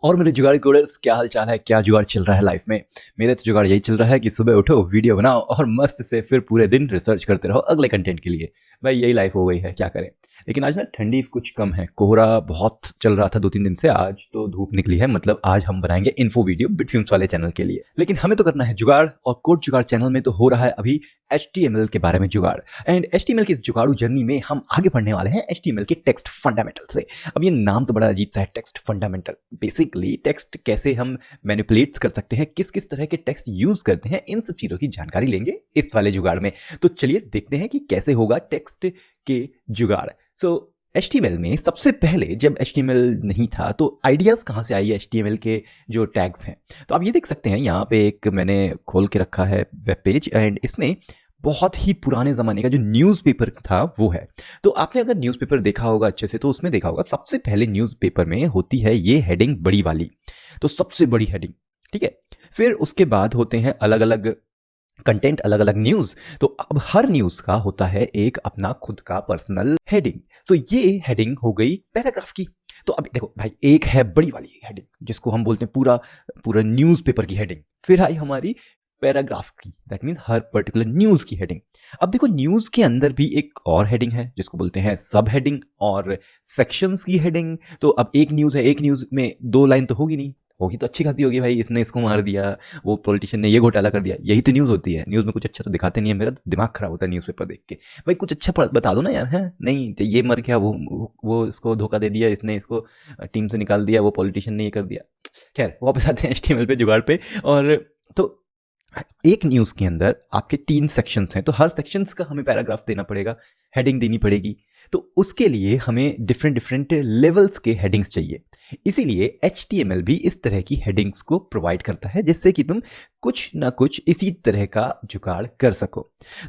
और मेरे जुगाड़ कोडर्स, क्या हाल चाल है? क्या जुगाड़ चल रहा है लाइफ में? मेरे तो जुगाड़ यही चल रहा है कि सुबह उठो, वीडियो बनाओ और मस्त से फिर पूरे दिन रिसर्च करते रहो अगले कंटेंट के लिए। भाई यही लाइफ हो गई है, क्या करें। लेकिन आज ना ठंडी कुछ कम है, कोहरा बहुत चल रहा था 2-3 दिन से, आज तो धूप निकली है। मतलब आज हम बनाएंगे इन्फो वीडियो बिटफ्यूम्स वाले चैनल के लिए। लेकिन हमें तो करना है जुगाड़, और कोड जुगाड़ चैनल में तो हो रहा है अभी HTML के बारे में जुगाड़। एंड HTML की इस जुगाड़ू जर्नी में हम आगे बढ़ने वाले हैं HTML के टेक्स्ट फंडामेंटल से। अब ये नाम तो बड़ा अजीब सा है, टेक्स्ट फंडामेंटल। बेसिकली टेक्स्ट कैसे हम मैनिपुलेट कर सकते हैं, किस किस तरह के टेक्स्ट यूज करते हैं, इन सब चीज़ों की जानकारी लेंगे इस वाले जुगाड़ में। तो चलिए देखते हैं कि कैसे होगा टेक्स्ट के जुगाड़। सो HTML में सबसे पहले जब HTML नहीं था तो आइडियाज़ कहाँ से आई है HTML के जो टैग्स हैं। तो आप ये देख सकते हैं, यहाँ पे एक मैंने खोल के रखा है वेब पेज, एंड इसमें बहुत ही पुराने ज़माने का जो न्यूज़पेपर था वो है। तो आपने अगर न्यूज़पेपर देखा होगा अच्छे से तो उसमें देखा होगा सबसे पहले न्यूज़पेपर में होती है ये हेडिंग बड़ी वाली, तो सबसे बड़ी हेडिंग, ठीक है। फिर उसके बाद होते हैं अलग अलग कंटेंट, अलग अलग न्यूज़। तो अब हर न्यूज़ का होता है एक अपना खुद का पर्सनल हेडिंग। तो ये हेडिंग हो गई पैराग्राफ की। तो अब देखो भाई, एक है बड़ी वाली हेडिंग जिसको हम बोलते हैं पूरा पूरा न्यूज़पेपर की हेडिंग। फिर आई हमारी पैराग्राफ की, that means her particular news की हेडिंग। अब देखो न्यूज़ के अंदर भी एक और हेडिंग है जिसको बोलते हैं सब हेडिंग और सेक्शंस की हेडिंग। तो अब एक न्यूज़ है, एक न्यूज़ में 2 लाइन तो होगी नहीं, होगी तो अच्छी खासी होगी, भाई इसने इसको मार दिया, वो पॉलिटिशियन ने ये घोटाला कर दिया। यही तो न्यूज़ होती है। न्यूज़ में कुछ अच्छा तो दिखाते नहीं है, मेरा तो दिमाग खराब होता है न्यूज़पेपर देख के। भाई कुछ अच्छा बता दो ना यार, है नहीं तो ये मर गया, वो इसको धोखा दे दिया, इसने इसको टीम से निकाल दिया, वो पॉलिटिशियन ने ये कर दिया। खैर वापस आते हैं HTML पे, जुगाड़ पे। और तो एक न्यूज़ के अंदर आपके 3 सेक्शंस हैं, तो हर सेक्शंस का हमें पैराग्राफ देना पड़ेगा, हेडिंग देनी पड़ेगी। तो उसके लिए हमें डिफरेंट डिफरेंट लेवल्स के हेडिंग्स चाहिए। इसीलिए HTML भी इस तरह की हेडिंग्स को प्रोवाइड करता है, जिससे कि तुम कुछ ना कुछ इसी तरह का जुगाड़ कर सको।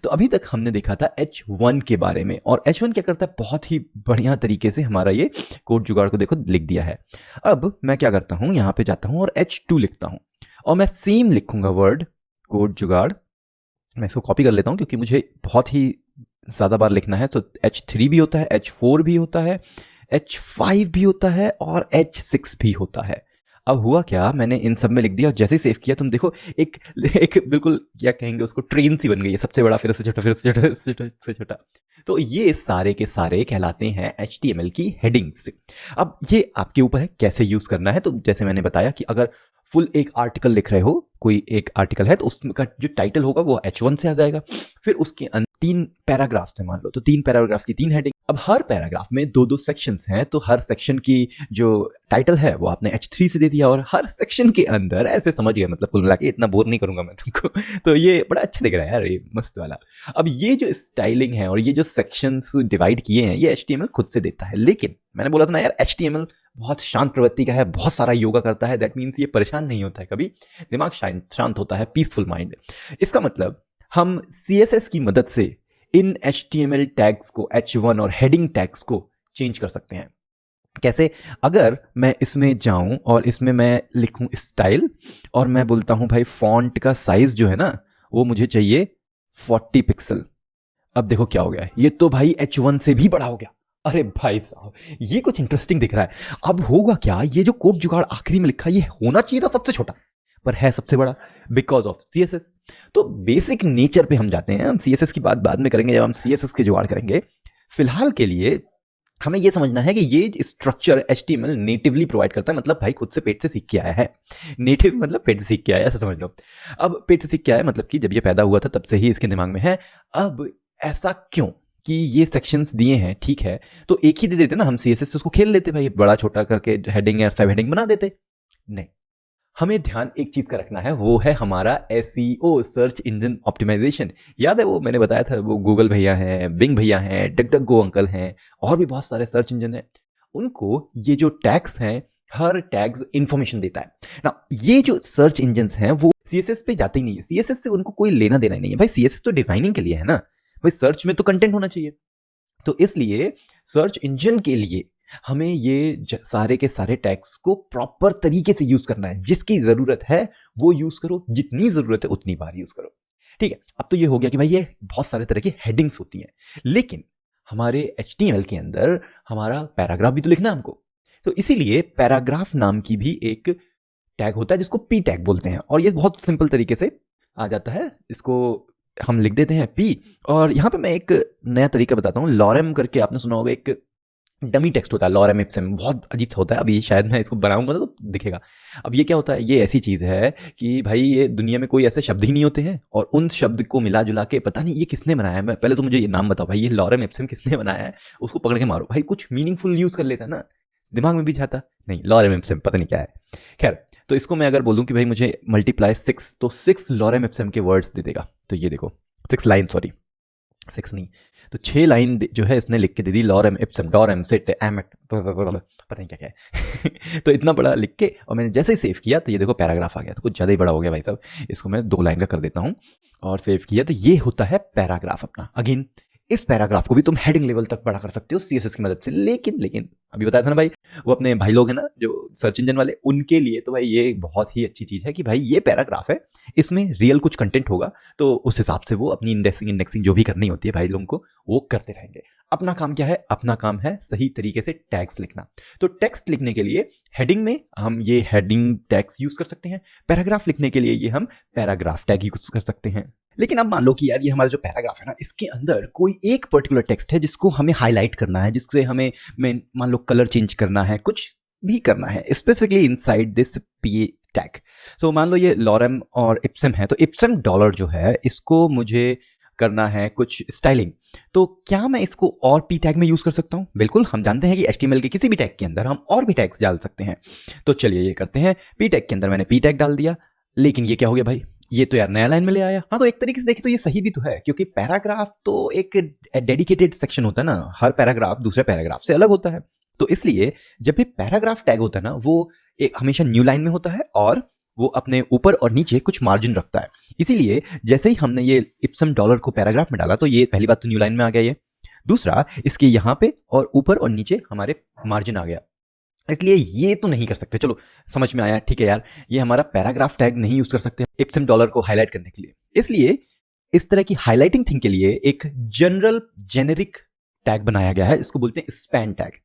तो अभी तक हमने देखा था H1 के बारे में, और H1 क्या करता है, बहुत ही बढ़िया तरीके से हमारा ये कोड जुगाड़ को देखो लिख दिया है। अब मैं क्या करता हूँ, यहाँ पे जाता हूँ और H2 लिखता हूँ, और मैं सेम लिखूंगा वर्ड कोड जुगाड़। मैं इसको कॉपी कर लेता हूँ क्योंकि मुझे बहुत ही ज़्यादा बार लिखना है। तो H3 भी होता है, H4 भी होता है, H5 भी होता है और H6 भी होता है। अब हुआ क्या, मैंने इन सब में लिख दिया और जैसे ही सेव किया तुम देखो एक एक बिल्कुल क्या कहेंगे उसको, ट्रेन सी बन गई है, सबसे बड़ा फिर से छोटा, फिर से छोटा, फिर से छोटा, फिर से छोटा। तो ये सारे के सारे कहलाते हैं HTML की हेडिंग्स। अब ये आपके ऊपर है कैसे यूज़ करना है। तो जैसे मैंने बताया कि अगर फुल एक आर्टिकल लिख रहे हो, कोई एक आर्टिकल है, तो उसका जो टाइटल होगा वो H1 से आ जाएगा। फिर उसके 3 पैराग्राफ्स हैं मान लो, तो 3 पैराग्राफ्स की 3 हेडिंग। अब हर पैराग्राफ में 2-2 सेक्शंस हैं, तो हर सेक्शन की जो टाइटल है वो आपने H3 से दे दिया, और हर सेक्शन के अंदर ऐसे समझ गए, मतलब कुल मिला के इतना बोर नहीं करूंगा मैं तुमको। तो ये बड़ा अच्छा दिख रहा है यार, ये मस्त वाला। अब ये जो स्टाइलिंग है और ये जो सेक्शंस डिवाइड किए हैं, ये HTML खुद से देता है। लेकिन मैंने बोला था ना यार, HTML बहुत शांत प्रवृत्ति का है, बहुत सारा योगा करता है। दैट मीन्स ये परेशान नहीं होता है कभी, दिमाग शांत होता है, पीसफुल माइंड। इसका मतलब हम CSS की मदद से इन HTML टैग्स को, H1 और हेडिंग टैग्स को चेंज कर सकते हैं। कैसे? अगर मैं इसमें जाऊं और इसमें मैं लिखूं स्टाइल, और मैं बोलता हूं भाई फॉन्ट का साइज जो है ना वो मुझे चाहिए 40 पिक्सल। अब देखो क्या हो गया है, ये तो भाई H1 से भी बड़ा हो गया। अरे भाई साहब, ये कुछ इंटरेस्टिंग दिख रहा है। अब होगा क्या, ये जो कोड जुगाड़ आखिरी में लिखा, ये होना चाहिए था सबसे छोटा, पर है सबसे बड़ा, बिकॉज ऑफ CSS। तो बेसिक नेचर पे हम जाते हैं, हम CSS की बात बाद में करेंगे जब हम CSS के जुगाड़ करेंगे। फिलहाल के लिए हमें ये समझना है कि ये स्ट्रक्चर HTML नेटिवली प्रोवाइड करता है, मतलब भाई खुद से पेट से सीख के आया है। नेटिव मतलब पेट से सीख के आया, ऐसा समझ लो। अब पेट से सीख के आया मतलब कि जब ये पैदा हुआ था तब से ही इसके दिमाग में है। अब ऐसा क्यों कि ये सेक्शंस दिए हैं, ठीक है, तो एक ही दे देते ना हम CSS से, उसको खेल लेते भाई, बड़ा छोटा करके हेडिंग या सब हेडिंग बना देते। नहीं, हमें ध्यान एक चीज का रखना है, वो है हमारा SEO, सर्च इंजन ऑप्टिमाइजेशन। याद है वो मैंने बताया था, वो गूगल भैया हैं, बिंग भैया हैं, डक डक गो अंकल हैं, और भी बहुत सारे सर्च इंजन हैं। उनको ये जो टैग्स हैं, हर टैग्स इंफॉर्मेशन देता है ना। ये जो सर्च इंजन्स हैं वो CSS पे जाते ही नहीं है, CSS से उनको कोई लेना देना ही नहीं है भाई। CSS तो डिजाइनिंग के लिए है ना भाई, सर्च में तो कंटेंट होना चाहिए। तो इसलिए सर्च इंजन के लिए हमें ये सारे के सारे टैग्स को प्रॉपर तरीके से यूज करना है। जिसकी जरूरत है वो यूज करो, जितनी जरूरत है उतनी बार यूज करो, ठीक है। अब तो ये हो गया कि भाई ये बहुत सारे तरह की हेडिंग्स होती हैं, लेकिन हमारे HTML के अंदर हमारा पैराग्राफ भी तो लिखना है हमको। तो इसीलिए पैराग्राफ नाम की भी एक टैग होता है जिसको पी टैग बोलते हैं, और ये बहुत सिंपल तरीके से आ जाता है। इसको हम लिख देते हैं पी, और यहाँ पे मैं एक नया तरीका बताता हूँ। लॉरेम करके आपने सुना होगा, एक डमी टेक्स्ट होता है लॉरेम इप्सिम, बहुत अजीब सा होता है। अभी शायद मैं इसको बनाऊंगा तो दिखेगा। अब ये क्या होता है, ये ऐसी चीज़ है कि भाई ये दुनिया में कोई ऐसे शब्द ही नहीं होते हैं, और उन शब्द को मिला जुला के पता नहीं ये किसने बनाया है। मैं पहले तो मुझे ये नाम बताओ भाई, ये लॉरेम इप्सिम किसने बनाया है, उसको पकड़ के मारो भाई। कुछ मीनिंगफुल यूज़ कर लेता ना, दिमाग में भी जाता नहीं। लॉरेम इप्सिम पता नहीं क्या है। खैर, तो इसको मैं अगर बोलूँ कि भाई मुझे मल्टीप्लाई 6, तो 6 लॉरेम इप्सिम के वर्ड्स दे देगा। तो ये देखो 6 लाइन, सॉरी 6 नहीं, तो 6 लाइन जो है इसने लिख के दे दी। लॉरेम इप्सम डॉरेम सिट एमेट, पता नहीं क्या क्या है। तो इतना बड़ा लिख के, और मैंने जैसे ही सेव किया तो ये देखो पैराग्राफ आ गया। तो कुछ ज़्यादा ही बड़ा हो गया भाई साहब, इसको मैं 2 लाइन का कर देता हूँ और सेव किया। तो ये होता है पैराग्राफ अपना। अगेन इस पैराग्राफ को भी तुम हेडिंग लेवल तक बड़ा कर सकते हो CSS की मदद से। लेकिन अभी बताया था ना भाई, वो अपने भाई लोग हैं ना जो सर्च इंजन वाले, उनके लिए तो भाई ये बहुत ही अच्छी चीज़ है कि भाई ये पैराग्राफ है, इसमें रियल कुछ कंटेंट होगा, तो उस हिसाब से वो अपनी इंडेक्सिंग जो भी करनी होती है भाई लोगों को, वो करते रहेंगे। अपना काम क्या है, अपना काम है सही तरीके से टैग्स लिखना। तो टेक्स्ट लिखने के लिए हेडिंग में हम ये हेडिंग टैग्स यूज कर सकते हैं, पैराग्राफ लिखने के लिए ये हम पैराग्राफ टैग यूज कर सकते हैं। लेकिन अब मान लो कि यार ये हमारा जो पैराग्राफ है ना, इसके अंदर कोई एक पर्टिकुलर टेक्स्ट है जिसको हमें हाईलाइट करना है, जिससे हमें मान लो कलर चेंज करना है, कुछ भी करना है specifically inside this P tag. तो मान लो ये लॉरेम और इप्सम है, तो इप्सम डॉलर जो है इसको मुझे करना है कुछ स्टाइलिंग। तो क्या मैं इसको और पी टैग में यूज कर सकता हूं? बिल्कुल, हम जानते हैं कि HTML के किसी भी टैग के अंदर हम और भी टैग्स डाल सकते हैं। तो चलिए ये करते हैं। पी टैग के अंदर मैंने पी टैग डाल दिया, लेकिन ये क्या हो गया भाई, ये तो यार नया लाइन में ले आया। हाँ, तो एक तरीके से देखें तो ये सही भी तो है, क्योंकि पैराग्राफ तो एक डेडिकेटेड सेक्शन होता है ना, हर पैराग्राफ दूसरे पैराग्राफ से अलग होता है। तो इसलिए जब भी पैराग्राफ टैग होता है ना, वो एक हमेशा न्यू लाइन में होता है, और वो अपने ऊपर और नीचे कुछ मार्जिन रखता है। इसीलिए जैसे ही हमने ये इप्सम डॉलर को पैराग्राफ में डाला, तो ये पहली बात तो न्यू लाइन में आ गया। ये दूसरा, इसके यहाँ पे और ऊपर और नीचे हमारे मार्जिन आ गया। इसलिए ये तो नहीं कर सकते। चलो समझ में आया, ठीक है यार, ये हमारा पैराग्राफ टैग नहीं यूज कर सकते इप्सम डॉलर को हाईलाइट करने के लिए। इसलिए इस तरह की हाईलाइटिंग थिंग के लिए एक जनरल जेनेरिक टैग बनाया गया है, इसको बोलते हैं स्पैन टैग।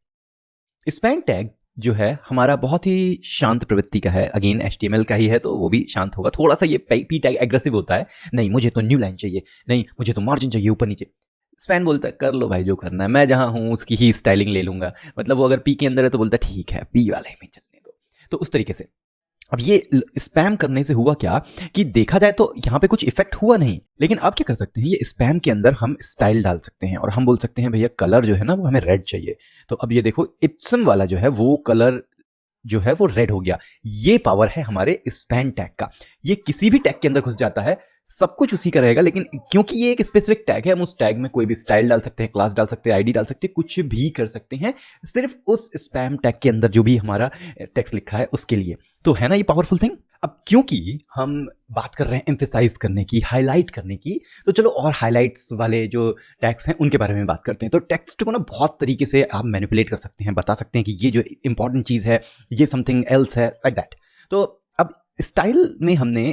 स्पैन टैग जो है हमारा बहुत ही शांत प्रवृत्ति का है। अगेन HTML का ही है तो वो भी शांत होगा। थोड़ा सा ये पी टैग एग्रेसिव होता है, नहीं मुझे तो न्यू लाइन चाहिए, नहीं मुझे तो मार्जिन चाहिए ऊपर नीचे। स्पैन बोलता है कर लो भाई जो करना है, मैं जहां हूं उसकी ही स्टाइलिंग ले लूंगा। मतलब वो अगर पी के अंदर है तो बोलता है ठीक है पी वाले में चलने दो। तो उस तरीके से अब ये स्पैम करने से हुआ क्या कि देखा जाए तो यहाँ पे कुछ इफेक्ट हुआ नहीं, लेकिन अब क्या कर सकते हैं, ये स्पैम के अंदर हम स्टाइल डाल सकते हैं और हम बोल सकते हैं भैया कलर जो है ना वो हमें रेड चाहिए। तो अब ये देखो इप्सम वाला जो है वो कलर जो है वो रेड हो गया। ये पावर है हमारे स्पैन टैग का। ये किसी भी टैग के अंदर घुस जाता है, सब कुछ उसी का रहेगा, लेकिन क्योंकि ये एक स्पेसिफिक टैग है, हम उस टैग में कोई भी स्टाइल डाल सकते हैं, क्लास डाल सकते हैं, आईडी डाल सकते हैं, कुछ भी कर सकते हैं, सिर्फ उस स्पैम टैग के अंदर जो भी हमारा टेक्स्ट लिखा है उसके लिए। तो है ना ये पावरफुल थिंग। अब क्योंकि हम बात कर रहे हैं एम्फेसाइज करने की, हाईलाइट करने की, तो चलो और हाईलाइट्स वाले जो टैग्स हैं उनके बारे में बात करते हैं। तो टेक्स्ट को ना बहुत तरीके से आप मैनिपुलेट कर सकते हैं, बता सकते हैं कि ये जो इंपॉर्टेंट चीज़ है ये समथिंग एल्स है, लाइक दैट। तो अब स्टाइल में हमने,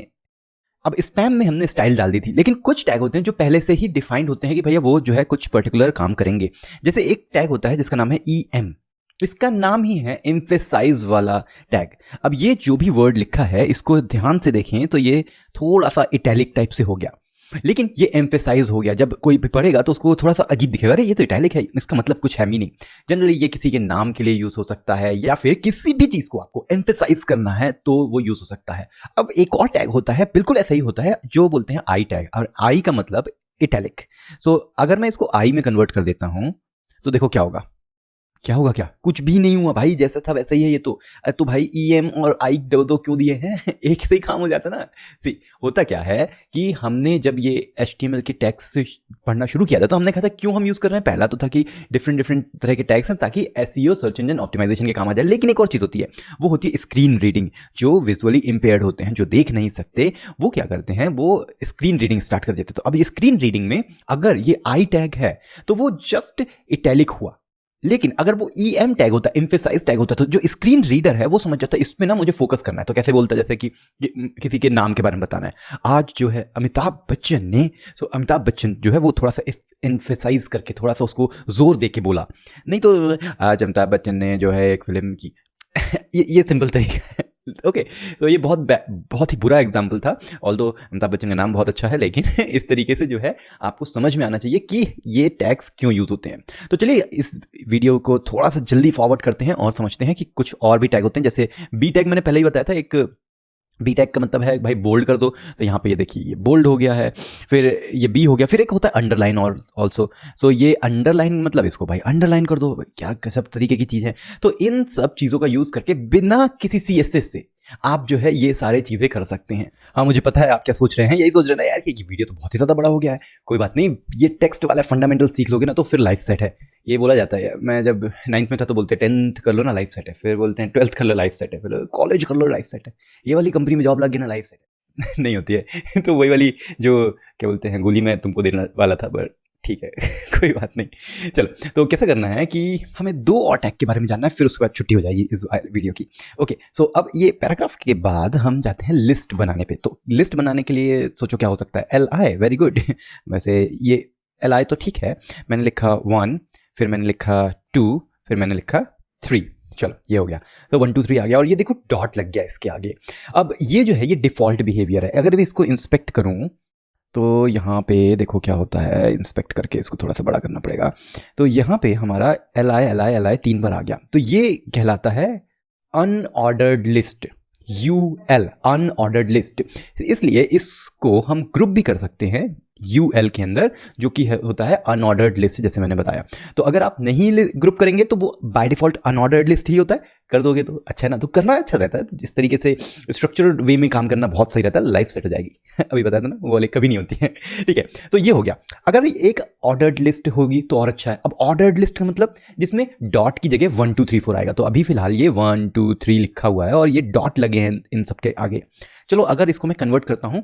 अब स्पैम में हमने स्टाइल डाल दी थी, लेकिन कुछ टैग होते हैं जो पहले से ही डिफाइंड होते हैं कि भैया वो जो है कुछ पर्टिकुलर काम करेंगे। जैसे एक टैग होता है जिसका नाम है EM, इसका नाम ही है एम्फेसाइज वाला टैग। अब ये जो भी वर्ड लिखा है इसको ध्यान से देखें तो ये थोड़ा सा इटैलिक टाइप से हो गया, लेकिन ये एम्फेसाइज हो गया। जब कोई भी पढ़ेगा तो उसको थोड़ा सा अजीब दिखेगा, अरे ये तो इटैलिक है, इसका मतलब कुछ है मीनिंग। जनरली ये किसी के नाम के लिए यूज हो सकता है, या फिर किसी भी चीज को आपको एम्फेसाइज करना है तो वो यूज हो सकता है। अब एक और टैग होता है, बिल्कुल ऐसा ही होता है, जो बोलते हैं आई टैग, और आई का मतलब इटैलिक। सो अगर मैं इसको आई में कन्वर्ट कर देता हूं तो देखो क्या होगा, क्या होगा, क्या कुछ भी नहीं हुआ भाई, जैसा था वैसा ही है ये तो भाई EM और I दो क्यों दिए हैं, एक से ही काम हो जाता ना। सी होता क्या है कि हमने जब ये HTML के टैग्स से पढ़ना शुरू किया था तो हमने कहा था क्यों हम यूज कर रहे हैं। पहला तो था कि डिफरेंट तरह के टैग्स हैं ताकि SEO सर्च इंजन ऑप्टिमाइजेशन के काम आ जाए, लेकिन एक और चीज होती है, वो होती है स्क्रीन रीडिंग। जो विजुअली इंपेयर्ड होते हैं, जो देख नहीं सकते, वो क्या करते हैं, वो स्क्रीन रीडिंग स्टार्ट कर देते हैं। तो अब ये स्क्रीन रीडिंग में अगर ये I टैग है तो वो जस्ट इटैलिक हुआ, लेकिन अगर वो EM टैग होता, एम्फेसाइज टैग होता, तो जो स्क्रीन रीडर है वो समझ जाता है इसमें ना मुझे फोकस करना है। तो कैसे बोलता है, जैसे कि किसी के नाम के बारे में बताना है, आज जो है अमिताभ बच्चन ने, सो अमिताभ बच्चन जो है वो थोड़ा सा एम्फेसाइज करके थोड़ा सा उसको जोर दे के बोला, नहीं तो आज अमिताभ बच्चन ने जो है एक फिल्म की ये सिंपल तरीका है। ओके, तो ये बहुत ही बुरा एग्जाम्पल था, ऑल्दो अमिताभ बच्चन का नाम बहुत अच्छा है, लेकिन इस तरीके से जो है आपको समझ में आना चाहिए कि ये टैग्स क्यों यूज होते हैं। तो चलिए इस वीडियो को थोड़ा सा जल्दी फॉरवर्ड करते हैं और समझते हैं कि कुछ और भी टैग होते हैं। जैसे बी टैग मैंने पहले ही बताया था, एक बी टैग का मतलब है भाई बोल्ड कर दो, तो यहाँ पे ये देखिए ये बोल्ड हो गया है, फिर ये बी हो गया, फिर एक होता है अंडरलाइन और ऑल्सो, सो ये अंडरलाइन मतलब इसको भाई अंडरलाइन कर दो, क्या सब तरीके की चीज़ है। तो इन सब चीज़ों का यूज़ करके बिना किसी CSS से आप जो है ये सारे चीज़ें कर सकते हैं। हाँ मुझे पता है आप क्या सोच रहे हैं, यही सोच रहे हैं यार कि वीडियो तो बहुत ही ज़्यादा बड़ा हो गया है। कोई बात नहीं, ये टेक्स्ट वाला फंडामेंटल सीख लोगे ना तो फिर लाइफ सेट है। ये बोला जाता है, मैं जब 9th में था तो बोलते हैं 10th कर लो ना लाइफ सेट है, फिर बोलते हैं 12th कर लो लाइफ सेट है, फिर कॉलेज कर लो लाइफ सेट है, ये वाली कंपनी में जॉब लग गई ना लाइफ सेट है। नहीं होती है। तो वही वाली जो क्या बोलते हैं गोली मैं तुमको देने वाला था, बट ठीक है कोई बात नहीं। चलो तो कैसे करना है कि हमें 2 और टैग के बारे में जानना है, फिर उसके बाद छुट्टी हो जाएगी इस वीडियो की। ओके, सो अब ये पैराग्राफ के बाद हम जाते हैं लिस्ट बनाने पे। तो लिस्ट बनाने के लिए सोचो क्या हो सकता है, LI, वेरी गुड। वैसे ये LI तो ठीक है, मैंने लिखा 1, फिर मैंने लिखा 2, फिर मैंने लिखा 3। चलो ये हो गया, तो 1 2 3 आ गया, और ये देखो डॉट लग गया इसके आगे। अब ये जो है ये डिफ़ॉल्ट बिहेवियर है। अगर मैं इसको इंस्पेक्ट करूँ तो यहाँ पे देखो क्या होता है, इंस्पेक्ट करके इसको थोड़ा सा बड़ा करना पड़ेगा। तो यहाँ पे हमारा LI 3 बार आ गया, तो ये कहलाता है unordered list, UL unordered list. इसलिए इसको हम ग्रुप भी कर सकते हैं UL के अंदर, जो कि होता है अनऑर्डर्ड लिस्ट, जैसे मैंने बताया। तो अगर आप नहीं ग्रुप करेंगे तो वो बाय डिफॉल्ट अनऑर्डर्ड लिस्ट ही होता है, कर दोगे तो अच्छा है ना, तो करना अच्छा रहता है। जिस तरीके से स्ट्रक्चर्ड वे में काम करना बहुत सही रहता है, लाइफ सेट हो जाएगी। अभी बताया था ना, वो वाले कभी नहीं होती है। ठीक है, तो ये हो गया। अगर एक ऑर्डर्ड लिस्ट होगी तो और अच्छा है। अब ऑर्डर्ड लिस्ट का मतलब जिसमें डॉट की जगह 1 2 3 4 आएगा। तो अभी फिलहाल ये 1 2 3 लिखा हुआ है और ये डॉट लगे हैं इन सबके आगे। चलो अगर इसको मैं कन्वर्ट करता हूँ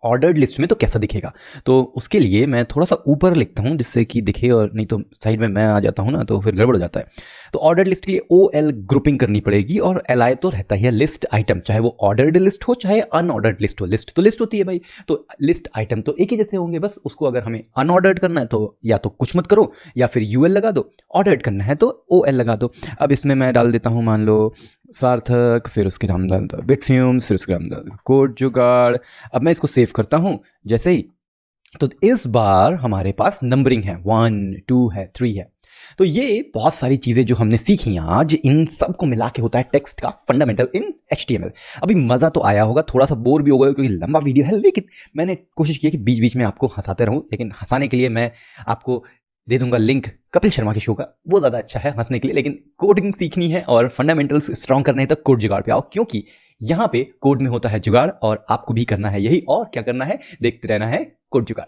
ऑर्डर्ड लिस्ट में तो कैसा दिखेगा, तो उसके लिए मैं थोड़ा सा ऊपर लिखता हूँ जिससे कि दिखे, और नहीं तो साइड में मैं आ जाता हूँ ना तो फिर गड़बड़ हो जाता है। तो ऑर्डर्ड लिस्ट के लिए OL ग्रुपिंग करनी पड़ेगी, और LI तो रहता ही है लिस्ट आइटम, चाहे वो ऑर्डर्ड लिस्ट हो चाहे अनऑर्डर्ड लिस्ट हो। लिस्ट तो लिस्ट होती है भाई, तो लिस्ट आइटम तो एक ही जैसे होंगे, बस उसको अगर हमें अनऑर्डर्ड करना है तो या तो कुछ मत करो या फिर UL लगा दो, ऑर्डर्ड करना है तो OL लगा दो। अब इसमें मैं डाल देता हूँ मान लो सार्थक, फिर उसके नाम डाल दो बिटफ्यूम्स, फिर उसके नाम डाल दो कोड जुगाड़। अब मैं इसको सेव करता हूँ जैसे ही, तो इस बार हमारे पास नंबरिंग है, 1 2 है, 3 है। तो ये बहुत सारी चीज़ें जो हमने सीखी आज, इन सब को मिला के होता है टेक्स्ट का फंडामेंटल इन HTML। अभी मज़ा तो आया होगा, थोड़ा सा बोर भी हो गया क्योंकि लंबा वीडियो है, लेकिन मैंने कोशिश की कि बीच बीच में आपको हंसाते रहूं। लेकिन हंसाने के लिए मैं आपको दे दूंगा लिंक कपिल शर्मा के शो का, वो ज़्यादा अच्छा है हंसने के लिए। लेकिन कोडिंग सीखनी है और फंडामेंटल्स स्ट्रॉन्ग करने हैं तो कोड जुगाड़ पे आओ, क्योंकि यहाँ पे कोड में होता है जुगाड़, और आपको भी करना है यही। और क्या करना है, देखते रहना है कोड जुगाड़।